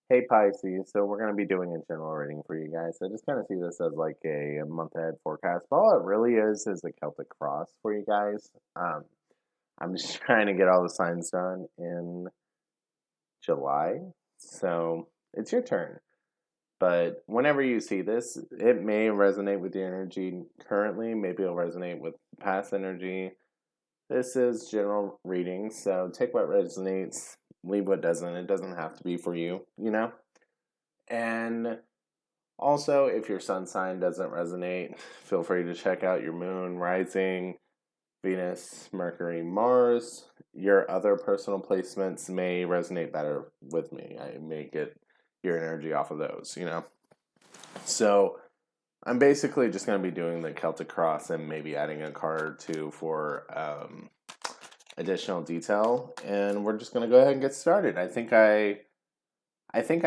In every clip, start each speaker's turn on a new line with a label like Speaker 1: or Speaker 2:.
Speaker 1: Hey Pisces, so we're going to be doing a general reading for you guys. I just kind of see this as like a month ahead forecast, but all it really is a Celtic cross for you guys. I'm just trying to get all the signs done in July, so it's your turn. But whenever you see this, it may resonate with your energy currently, maybe it'll resonate with past energy. This is general reading, so take what resonates, leave what doesn't. It doesn't have to be for you. And also, if your sun sign doesn't resonate, feel free to check out your moon, rising, Venus, Mercury, Mars. Your other personal placements may resonate better with me. I may get your energy off of those. So I'm basically just going to be doing the Celtic cross and maybe adding a card or two for additional detail. And we're just going to go ahead and get started. I think I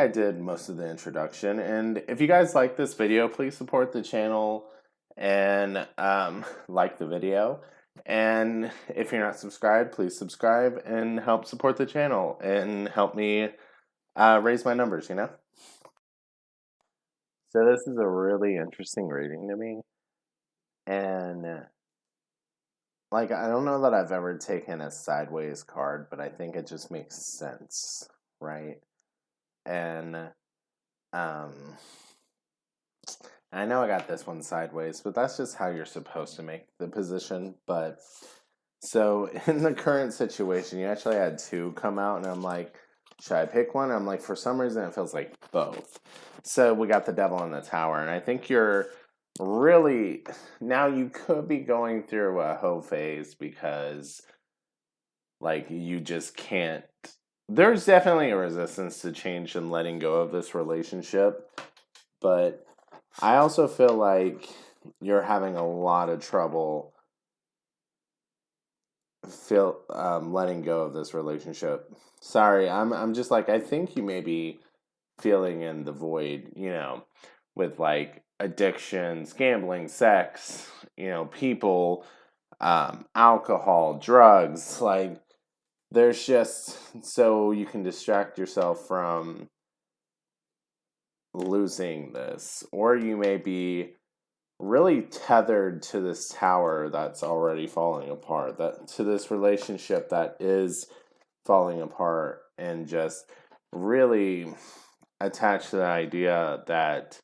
Speaker 1: did most of the introduction. And if you guys like this video, please support the channel and like the video. And if you're not subscribed, please subscribe and help support the channel and help me raise my numbers. So this is a really interesting reading to me. And like, I don't know that I've ever taken a sideways card, but I think it just makes sense, right? And um I know I got this one sideways, but that's just how you're supposed to make the position. But so in the current situation, you actually had two come out, and I'm like, should I pick one? I'm like, for some reason, it feels like both. So we got the devil in the tower, and I think you're really now you could be going through a hoe phase because like you just can't. There's definitely a resistance to change and letting go of this relationship, but I also feel like you're having a lot of trouble letting go of this relationship. Sorry, I'm just like I think you may be feeling in the void, with like addictions, gambling, sex, people, alcohol, drugs. Like there's just so you can distract yourself from losing this, or you may be really tethered to this tower that's already falling apart, that to this relationship that is falling apart, and just really attached to the idea that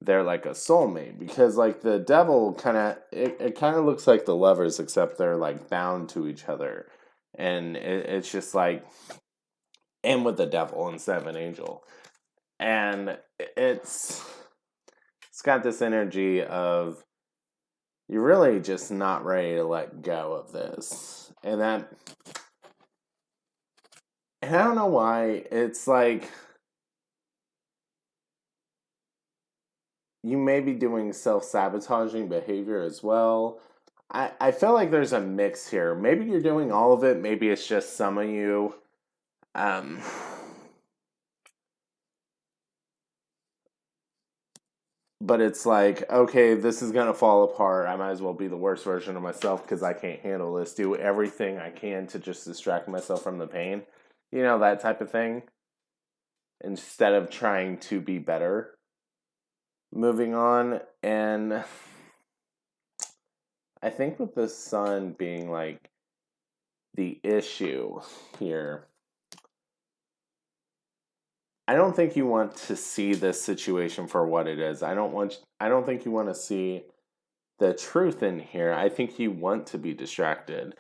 Speaker 1: they're like a soulmate, because like the devil it kind of looks like the lovers, except they're like bound to each other, and it's just like, and with the devil instead of an angel, and it's got this energy of you're really just not ready to let go of this. And I don't know why. It's like you may be doing self-sabotaging behavior as well. I feel like there's a mix here. Maybe you're doing all of it, maybe it's just some of you. Um but it's like, okay, this is gonna fall apart. I might as well be the worst version of myself because I can't handle this. Do everything I can to just distract myself from the pain. That type of thing. Instead of trying to be better. Moving on, and I think with the sun being like the issue here, I don't think you want to see this situation for what it is. I don't think you want to see the truth in here. I think you want to be distracted.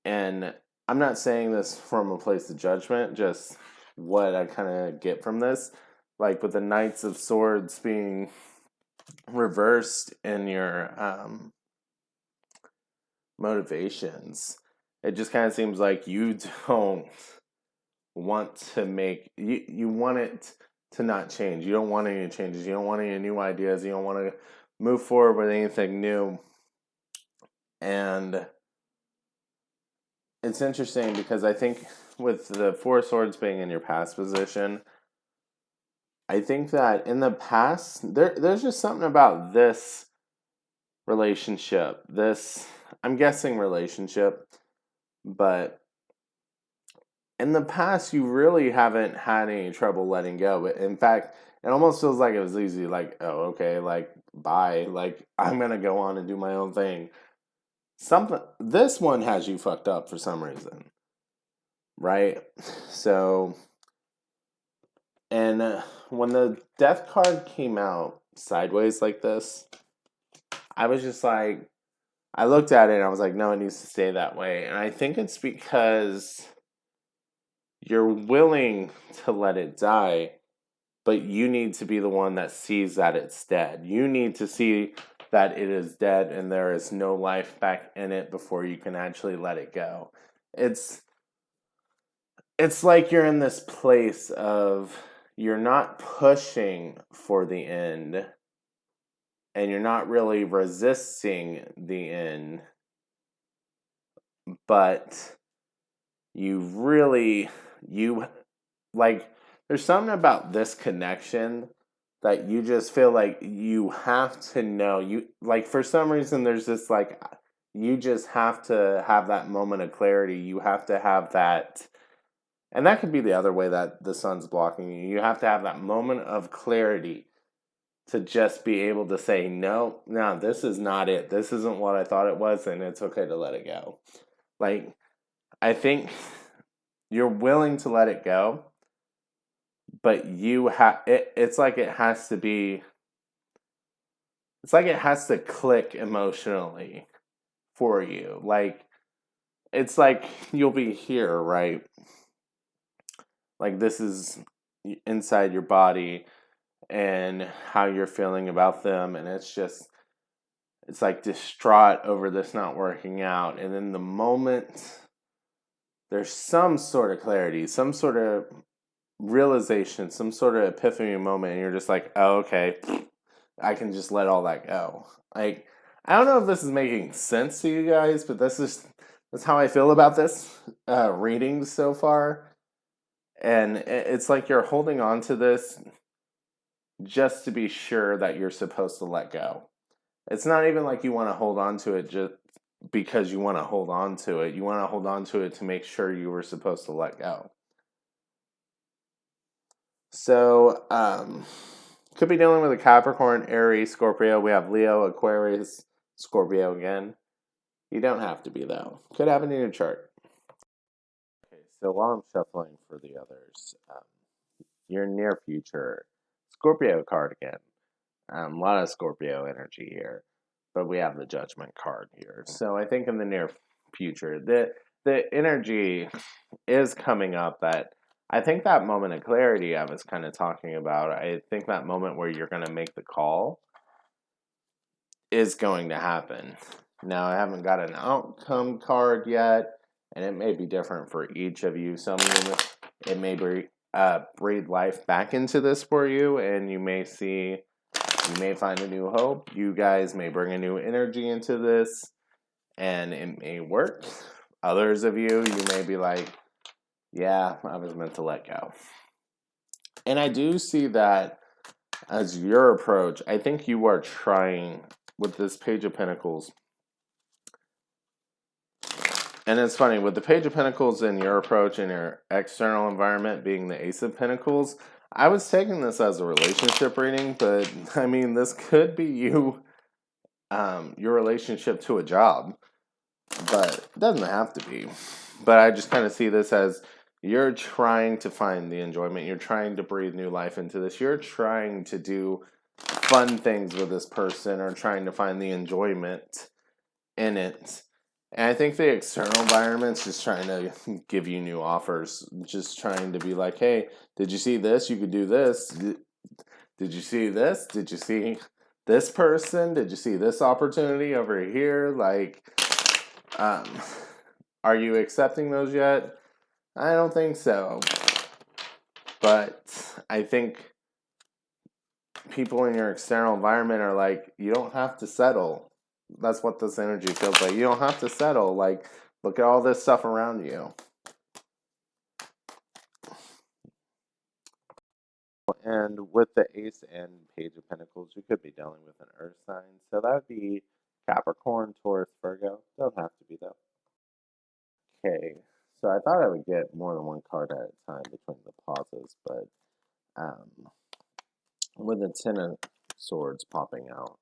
Speaker 1: And I'm not saying this from a place of judgment, just what I kind of get from this. Like with the Knights of Swords being reversed in your motivations, it just kind of seems like you don't want to you want it to not change. You don't want any changes. You don't want any new ideas. You don't want to move forward with anything new. And it's interesting because I think with the Four of Swords being in your past position, I think that in the past there's just something about this relationship. This, I'm guessing, relationship, but in the past you really haven't had any trouble letting go. But in fact, it almost feels like it was easy, like, oh, okay, like bye. Like I'm gonna go on and do my own thing. Something this one has you fucked up for some reason, right? So, and when the death card came out sideways like this, I was just like, I looked at it and I was like, no, it needs to stay that way. And I think it's because you're willing to let it die, but you need to be the one that sees that it's dead. You need to see that it is dead and there is no life back in it before you can actually let it go. It's it's like you're in this place of you're not pushing for the end and you're not really resisting the end, but you really you like there's something about this connection that you just feel like you have to know. You like for some reason there's this like you just have to have that moment of clarity. You have to have that, and that could be the other way that the sun's blocking you. You have to have that moment of clarity to just be able to say no, no, this is not it. This isn't what I thought it was, and it's okay to let it go. Like I think you're willing to let it go, but it's like it has to be, it's like it has to click emotionally for you. Like it's like you'll be here, right? Like this is inside your body and how you're feeling about them, and it's like distraught over this not working out, and then the moment there's some sort of clarity, some sort of realization, some sort of epiphany moment, and you're just like, oh, okay, I can just let all that go. Like, I don't know if this is making sense to you guys, but that's how I feel about this reading so far. And it's like you're holding on to this just to be sure that you're supposed to let go. It's not even like you want to hold on to it just because you want to hold on to it. You want to hold on to it to make sure you were supposed to let go. So, could be dealing with a Capricorn, Aries, Scorpio. We have Leo, Aquarius, Scorpio again. You don't have to be, though. Could happen in your chart. Okay, so while I'm shuffling for the others, your near future, Scorpio card again. A lot of Scorpio energy here, but we have the Judgment card here. So I think in the near future, the energy is coming up that I think that moment of clarity I was kind of talking about. I think that moment where you're going to make the call is going to happen. Now, I haven't got an outcome card yet, and it may be different for each of you. Some of you, it may breathe life back into this for you, and you may find a new hope. You guys may bring a new energy into this, and it may work. Others of you, you may be like, yeah, I was meant to let go. And I do see that as your approach. I think you are trying with this Page of Pentacles. And it's funny, with the Page of Pentacles and your approach and your external environment being the Ace of Pentacles, I was taking this as a relationship reading, but I mean, this could be you, your relationship to a job, but it doesn't have to be. But I just kind of see this as you're trying to find the enjoyment. You're trying to breathe new life into this. You're trying to do fun things with this person or trying to find the enjoyment in it. And I think the external environment's just trying to give you new offers, just trying to be like, hey, did you see this? You could do this. Did you see this? Did you see this person? Did you see this opportunity over here? Like, um, are you accepting those yet? I don't think so. But I think people in your external environment are like, you don't have to settle. That's what this energy feels like. You don't have to settle. Like, look at all this stuff around you. And with the Ace and Page of Pentacles, you could be dealing with an Earth sign. So that would be Capricorn, Taurus, Virgo. Don't have to be, though. Okay, So I thought I would get more than one card at a time between the pauses, but um, with the Ten of Swords popping out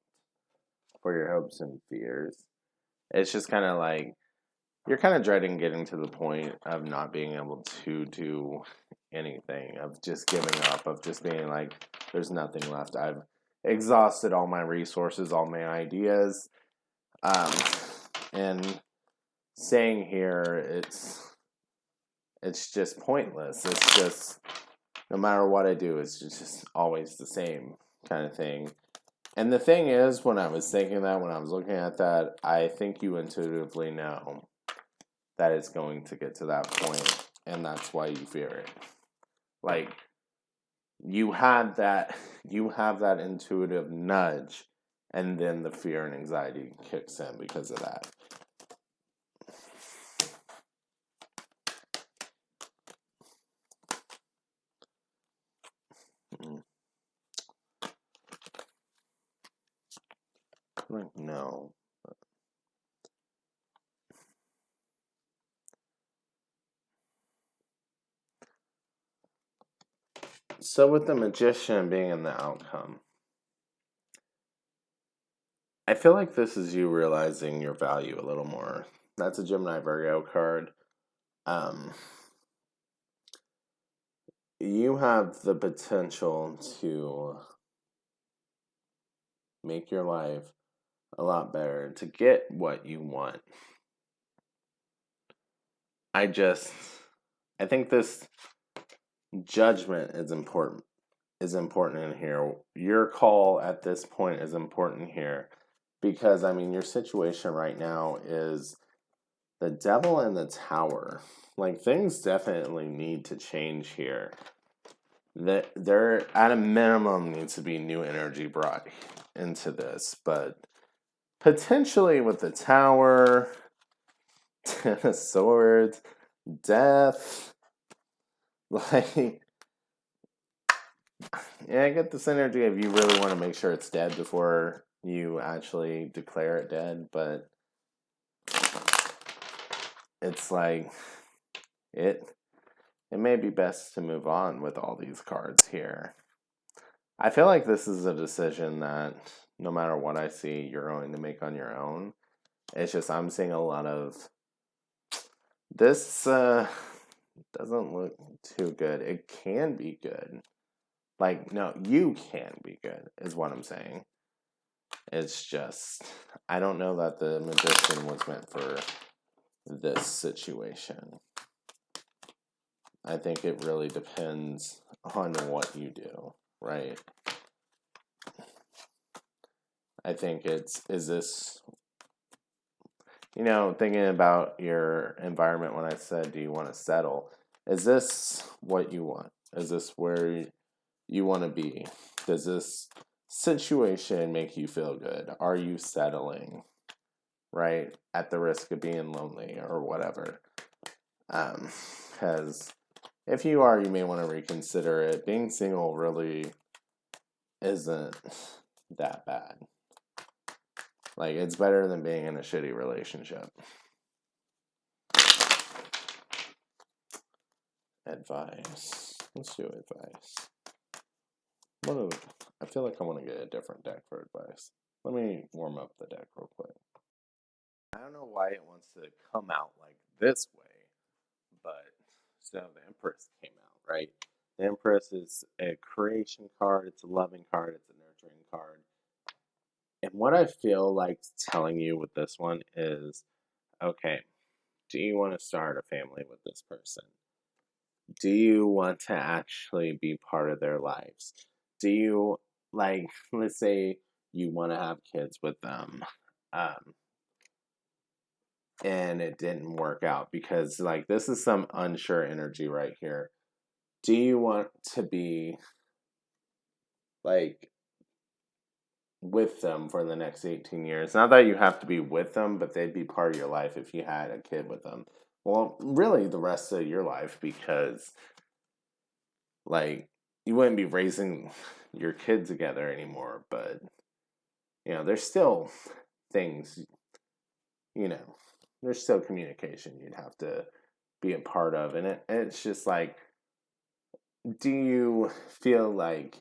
Speaker 1: for your hopes and fears, it's just kind of like you're kind of dreading getting to the point of not being able to do anything, of just giving up, of just being like, there's nothing left. I've exhausted all my resources, all my ideas. Um, and saying here, it's just pointless. It's just, no matter what I do, it's just always the same kind of thing. And the thing is, when I was thinking that, when I was looking at that, I think you intuitively know that it's going to get to that point, and that's why you fear it. Like, you have that intuitive nudge, and then the fear and anxiety kicks in because of that. Like, no. So with the Magician being in the outcome, I feel like this is you realizing your value a little more. That's a Gemini Virgo card. Um, you have the potential to make your life a lot better, to get what you want. I think this judgment is important in here. Your call at this point is important here because I mean your situation right now is the Devil in the Tower. Like things definitely need to change here. That there at a minimum needs to be new energy brought into this, but potentially with the Tower, Ten of Swords, death, like yeah, I get this energy of you really want to make sure it's dead before you actually declare it dead, but it's like it may be best to move on with all these cards here. I feel like this is a decision that no matter what I see, you're going to make on your own. It's just I'm seeing a lot of this doesn't look too good. It can be good. Like, no, you can be good, is what I'm saying. It's just, I don't know that the Magician was meant for this situation. I think it really depends on what you do, right? I think is this, thinking about your environment when I said, do you want to settle? Is this what you want? Is this where you want to be? Does this situation make you feel good? Are you settling, right? At the risk of being lonely or whatever. Because if you are, you may want to reconsider it. Being single really isn't that bad. Like, it's better than being in a shitty relationship. Advice. Let's do advice. I feel like I want to get a different deck for advice. Let me warm up the deck real quick. I don't know why it wants to come out like this way, but so the Empress came out, right? The Empress is a creation card, it's a loving card, it's a nurturing card. And what I feel like telling you with this one is, okay, do you want to start a family with this person? Do you want to actually be part of their lives? Do you, like, let's say you want to have kids with them, and it didn't work out because, like, this is some unsure energy right here. Do you want to be, like, with them for the next 18 years? Not that you have to be with them, but they'd be part of your life if you had a kid with them. Well, really, the rest of your life, because, like, you wouldn't be raising your kid together anymore, but, there's still things, there's still communication you'd have to be a part of. And it's just like, do you feel like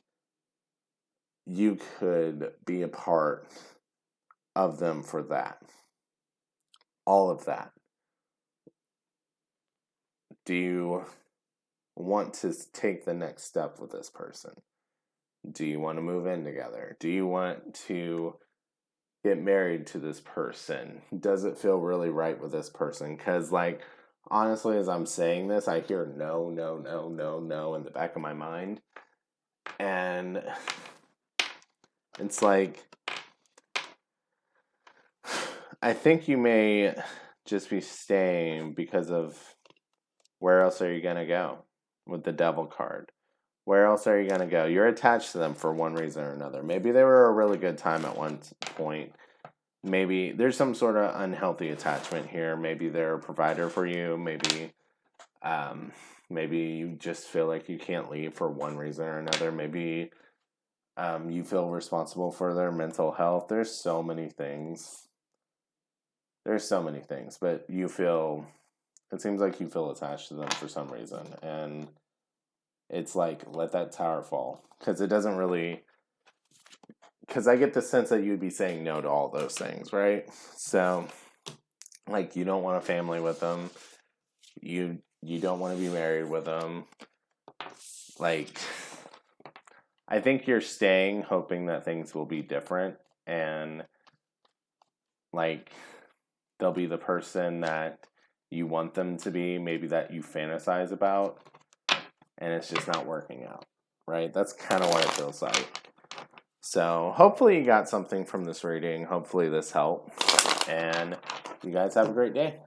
Speaker 1: you could be a part of them for that? All of that. Do you want to take the next step with this person? Do you want to move in together? Do you want to get married to this person? Does it feel really right with this person? Because, like, honestly, as I'm saying this, I hear no, no, no, no, no in the back of my mind. And it's like, I think you may just be staying because of where else are you going to go with the devil card? Where else are you going to go? You're attached to them for one reason or another. Maybe they were a really good time at one point. Maybe there's some sort of unhealthy attachment here. Maybe they're a provider for you. Maybe you just feel like you can't leave for one reason or another. Maybe you feel responsible for their mental health. There's so many things. But it seems like you feel attached to them for some reason. And it's like, let that tower fall. Because I get the sense that you'd be saying no to all those things, right? So, like, you don't want a family with them. You don't want to be married with them. Like, I think you're staying hoping that things will be different. And, like, they'll be the person that you want them to be, maybe that you fantasize about. And it's just not working out, right? That's kind of what it feels like. So hopefully you got something from this reading. Hopefully this helped. And you guys have a great day.